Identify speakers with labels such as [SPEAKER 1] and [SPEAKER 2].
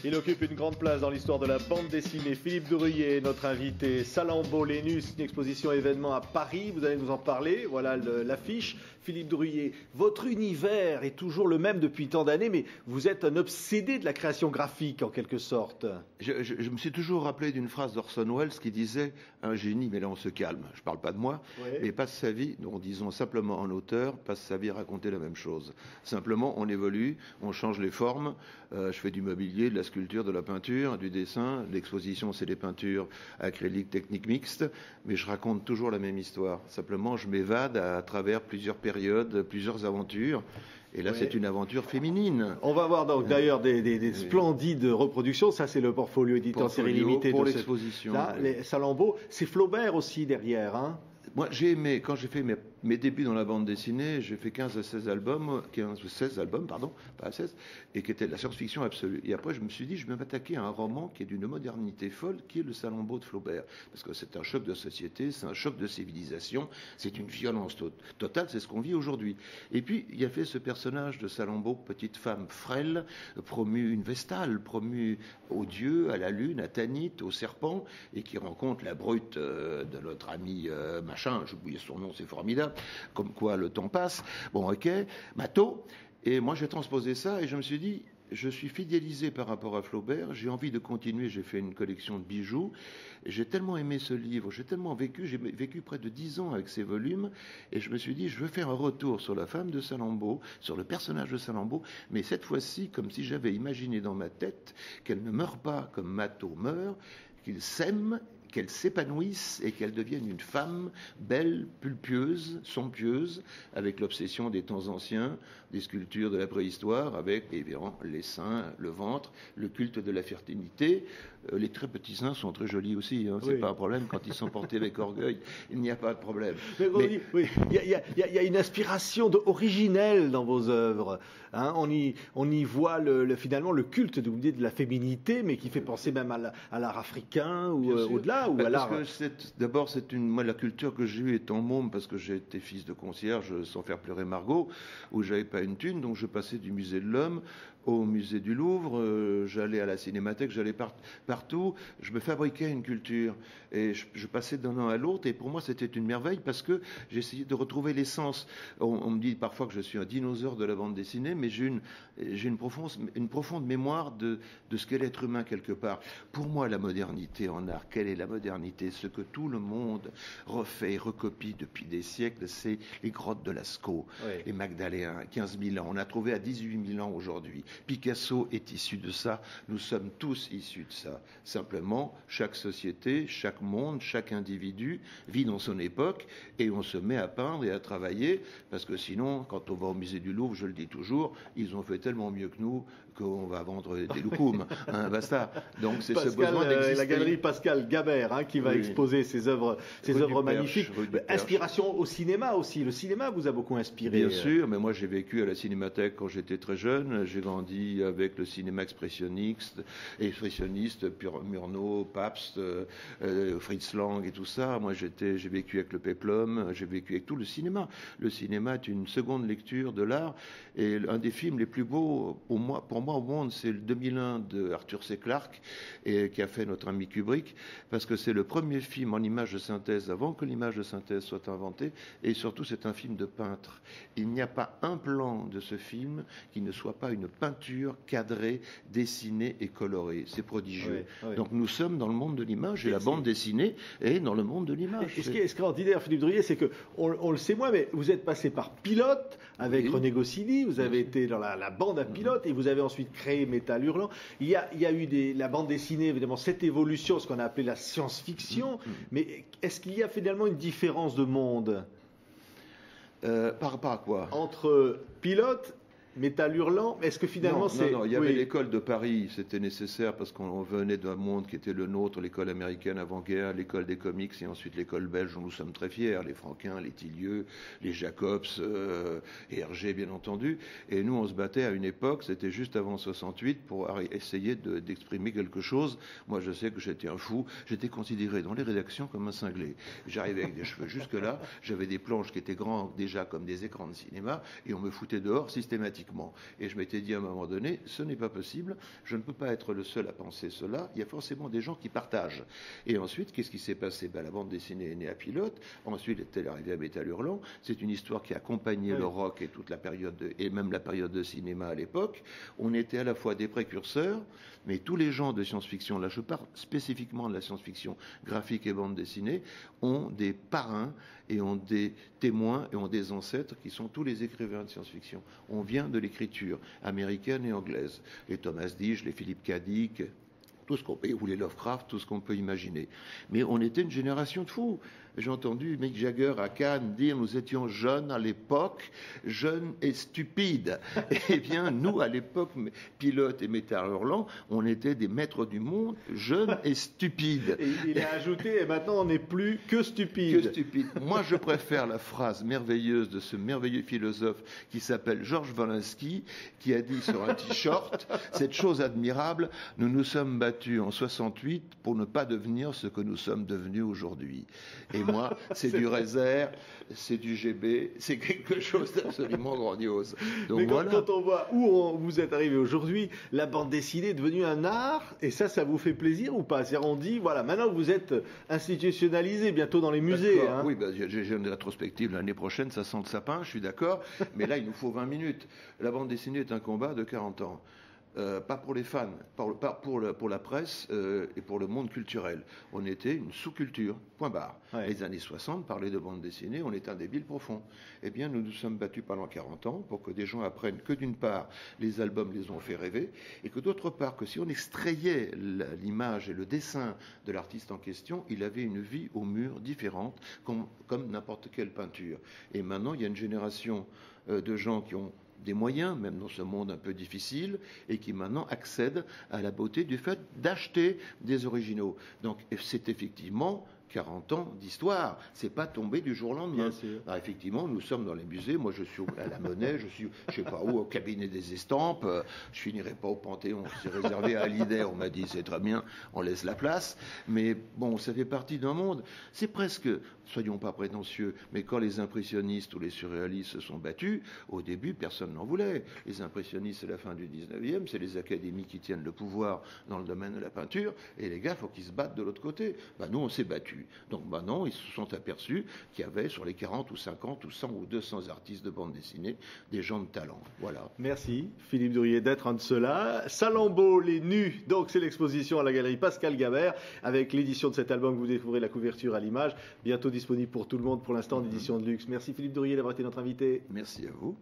[SPEAKER 1] Il occupe une grande place dans l'histoire de la bande dessinée. Philippe Drouillet est notre invité. Salammbô Lénus, une exposition événement à Paris. Vous allez nous en parler. Voilà l'affiche. Philippe Drouillet, votre univers est toujours le même depuis tant d'années, mais vous êtes un obsédé de la création graphique en quelque sorte.
[SPEAKER 2] Je me suis toujours rappelé d'une phrase d'Orson Welles qui disait « Un génie, mais là on se calme ». Je ne parle pas de moi, mais passe sa vie, donc disons simplement en auteur, passe sa vie à raconter la même chose. Simplement, on évolue, on change les formes. Je fais du mobilier, de la sculpture, de la peinture, du dessin. L'exposition, c'est des peintures acryliques techniques mixtes, mais je raconte toujours la même histoire. Simplement, je m'évade à travers plusieurs périodes, plusieurs aventures. Et là, c'est une aventure féminine.
[SPEAKER 1] On va voir donc d'ailleurs des splendides reproductions. Ça, c'est le portfolio édité en série limitée
[SPEAKER 2] pour l'exposition.
[SPEAKER 1] Les Salammbô. C'est Flaubert aussi derrière, hein.
[SPEAKER 2] Moi, j'ai aimé, quand j'ai fait mes débuts dans la bande dessinée, j'ai fait 15 ou 16 albums, pas 16, et qui était de la science-fiction absolue. Et après, je me suis dit, je vais m'attaquer à un roman qui est d'une modernité folle, qui est le Salammbô de Flaubert. Parce que c'est un choc de société, c'est un choc de civilisation, c'est une violence totale, c'est ce qu'on vit aujourd'hui. Et puis, il y a fait ce personnage de Salammbô, petite femme frêle, promue une vestale, promue aux dieux, à la lune, à Tanit, au serpent, et qui rencontre la brute de notre ami machin, j'ai oublié son nom, c'est formidable, comme quoi le temps passe. Bon, ok, Mato. Et moi, j'ai transposé ça et je me suis dit, je suis fidélisé par rapport à Flaubert, j'ai envie de continuer, j'ai fait une collection de bijoux, j'ai tellement aimé ce livre, j'ai vécu près de 10 ans avec ces volumes, et je me suis dit, je veux faire un retour sur la femme de Salammbô, sur le personnage de Salammbô, mais cette fois-ci, comme si j'avais imaginé dans ma tête qu'elle ne meurt pas comme Mato meurt, qu'il s'aime, qu'elle s'épanouisse et qu'elle devienne une femme belle, pulpieuse, somptueuse, avec l'obsession des temps anciens, des sculptures de la préhistoire, avec évidemment les seins, le ventre, le culte de la fertilité. Les très petits seins sont très jolis aussi, hein, c'est pas un problème quand ils sont portés avec orgueil, il n'y a pas de problème.
[SPEAKER 1] Mais il y a une inspiration originelle dans vos œuvres. Hein, on y voit finalement le culte de la féminité, mais qui fait penser même à l'art africain ou au-delà.
[SPEAKER 2] D'abord, moi, la culture que j'ai eue étant môme, parce que j'ai été fils de concierge, sans faire pleurer Margot, où j'avais pas une thune, donc je passais du musée de l'Homme au musée du Louvre, j'allais à la Cinémathèque, j'allais partout, je me fabriquais une culture et je passais d'un an à l'autre et pour moi c'était une merveille parce que j'essayais de retrouver l'essence. On me dit parfois que je suis un dinosaure de la bande dessinée, mais j'ai une profonde mémoire de ce qu'est l'être humain quelque part. Pour moi, la modernité en art, quelle est la modernité? Ce que tout le monde refait et recopie depuis des siècles, c'est les grottes de Lascaux, les Magdaléens, 15 000 ans. On a trouvé à 18 000 ans aujourd'hui. Picasso est issu de ça, nous sommes tous issus de ça. Simplement, chaque société, chaque monde, chaque individu vit dans son époque et on se met à peindre et à travailler parce que sinon, quand on va au musée du Louvre, je le dis toujours, ils ont fait tellement mieux que nous qu'on va vendre des loukoums, hein, basta. Donc c'est ce besoin d'exister.
[SPEAKER 1] La galerie Pascal Gabert qui va exposer ses œuvres magnifiques. Inspiration au cinéma aussi. Le cinéma vous a beaucoup inspiré.
[SPEAKER 2] Bien sûr, mais moi j'ai vécu à la Cinémathèque quand j'étais très jeune. J'ai grandi avec le cinéma expressionniste, Murnau, Pabst, Fritz Lang et tout ça. Moi j'ai vécu avec le péplum, j'ai vécu avec tout le cinéma. Le cinéma est une seconde lecture de l'art et un des films les plus beaux pour moi au monde, c'est le 2001 de Arthur C. Clarke qui a fait notre ami Kubrick, parce que c'est le premier film en image de synthèse avant que l'image de synthèse soit inventée, et surtout c'est un film de peintre. Il n'y a pas un plan de ce film qui ne soit pas une peinture cadrée, dessinée et colorée. C'est prodigieux. Donc nous sommes dans le monde de l'image et la bande dessinée est dans le monde de l'image.
[SPEAKER 1] Et ce qui est extraordinaire, Philippe Drouillet, c'est que on le sait moins, mais vous êtes passé par Pilote avec René Goscinny, vous avez été dans la bande à Pilote et vous avez ensuite créé Métal Hurlant. Il y a eu la bande dessinée, évidemment, cette évolution, ce qu'on a appelé la science-fiction, mais est-ce qu'il y a finalement une différence de monde
[SPEAKER 2] par rapport à quoi?
[SPEAKER 1] Entre Pilote, Métal Hurlant, est-ce que finalement c'est...
[SPEAKER 2] Non, il y avait l'école de Paris, c'était nécessaire parce qu'on venait d'un monde qui était le nôtre, l'école américaine avant-guerre, l'école des comics et ensuite l'école belge dont nous sommes très fiers, les Franquin, les Tillieux, les Jacobs et Hergé bien entendu. Et nous on se battait à une époque, c'était juste avant 68, pour essayer d'exprimer quelque chose. Moi je sais que j'étais un fou, j'étais considéré dans les rédactions comme un cinglé. J'arrivais avec des cheveux jusque là, j'avais des planches qui étaient grands déjà comme des écrans de cinéma et on me foutait dehors systématiquement. pratiquement. Et je m'étais dit à un moment donné, ce n'est pas possible, je ne peux pas être le seul à penser cela, il y a forcément des gens qui partagent. Et ensuite, qu'est-ce qui s'est passé? La bande dessinée est née à Pilote, ensuite elle est arrivée à Métal Hurlant. C'est une histoire qui a accompagné le rock et toute la période, et même la période de cinéma à l'époque. On était à la fois des précurseurs, mais tous les gens de science-fiction, là je parle spécifiquement de la science-fiction graphique et bande dessinée, ont des parrains et ont des témoins et ont des ancêtres qui sont tous les écrivains de science-fiction. On vient de l'écriture américaine et anglaise. Les Thomas Digges, les Philip K. Dick, tout ce qu'on peut, ou les Lovecraft, tout ce qu'on peut imaginer. Mais on était une génération de fous. J'ai entendu Mick Jagger à Cannes dire nous étions jeunes à l'époque, jeunes et stupides. Eh bien, nous, à l'époque, Pilote et Métal Hurlant, on était des maîtres du monde, jeunes et stupides.
[SPEAKER 1] Et il a ajouté, et maintenant on n'est plus que stupides.
[SPEAKER 2] Que stupides. Moi, je préfère la phrase merveilleuse de ce merveilleux philosophe qui s'appelle Georges Wolinski, qui a dit sur un t-shirt, cette chose admirable, nous nous sommes battus en 68 pour ne pas devenir ce que nous sommes devenus aujourd'hui. Et moi, c'est du Rézère, c'est du GB, c'est quelque chose d'absolument grandiose. Donc,
[SPEAKER 1] mais
[SPEAKER 2] voilà.
[SPEAKER 1] quand on voit où vous êtes arrivé aujourd'hui, la bande dessinée est devenue un art, et ça vous fait plaisir ou pas? C'est-à-dire, on dit, voilà, maintenant vous êtes institutionnalisé, bientôt dans les musées. Hein.
[SPEAKER 2] Oui, j'ai une rétrospective l'année prochaine, ça sent le sapin, je suis d'accord, mais là, il nous faut 20 minutes. La bande dessinée est un combat de 40 ans. Pas pour les fans, pour la presse et pour le monde culturel. On était une sous-culture, point barre.
[SPEAKER 1] Ouais.
[SPEAKER 2] Les années 60, parler de bande dessinée, on est un débile profond. Eh bien, nous nous sommes battus pendant 40 ans pour que des gens apprennent que d'une part, les albums les ont fait rêver, et que d'autre part, que si on extrayait l'image et le dessin de l'artiste en question, il avait une vie au mur différente, comme n'importe quelle peinture. Et maintenant, il y a une génération de gens qui ont des moyens, même dans ce monde un peu difficile, et qui maintenant accèdent à la beauté du fait d'acheter des originaux. Donc c'est effectivement 40 ans d'histoire. C'est pas tombé du jour au lendemain. Alors, effectivement, nous sommes dans les musées. Moi, je suis à la Monnaie, je suis, je sais pas où, au cabinet des estampes. Je finirai pas au Panthéon. C'est réservé à Hallyday. On m'a dit, c'est très bien, on laisse la place. Mais bon, ça fait partie d'un monde. C'est presque, soyons pas prétentieux, mais quand les impressionnistes ou les surréalistes se sont battus, au début, personne n'en voulait. Les impressionnistes, c'est la fin du 19e, c'est les académies qui tiennent le pouvoir dans le domaine de la peinture. Et les gars, il faut qu'ils se battent de l'autre côté. Nous, on s'est battus. Donc maintenant, ils se sont aperçus qu'il y avait sur les 40 ou 50 ou 100 ou 200 artistes de bande dessinée des gens de talent. Voilà.
[SPEAKER 1] Merci Philippe Durier d'être un de ceux-là. Salammbô, les nus, donc c'est l'exposition à la galerie Pascal Gabert avec l'édition de cet album que vous découvrez la couverture à l'image, bientôt disponible pour tout le monde pour l'instant en édition de luxe. Merci Philippe Durier d'avoir été notre invité.
[SPEAKER 2] Merci à vous.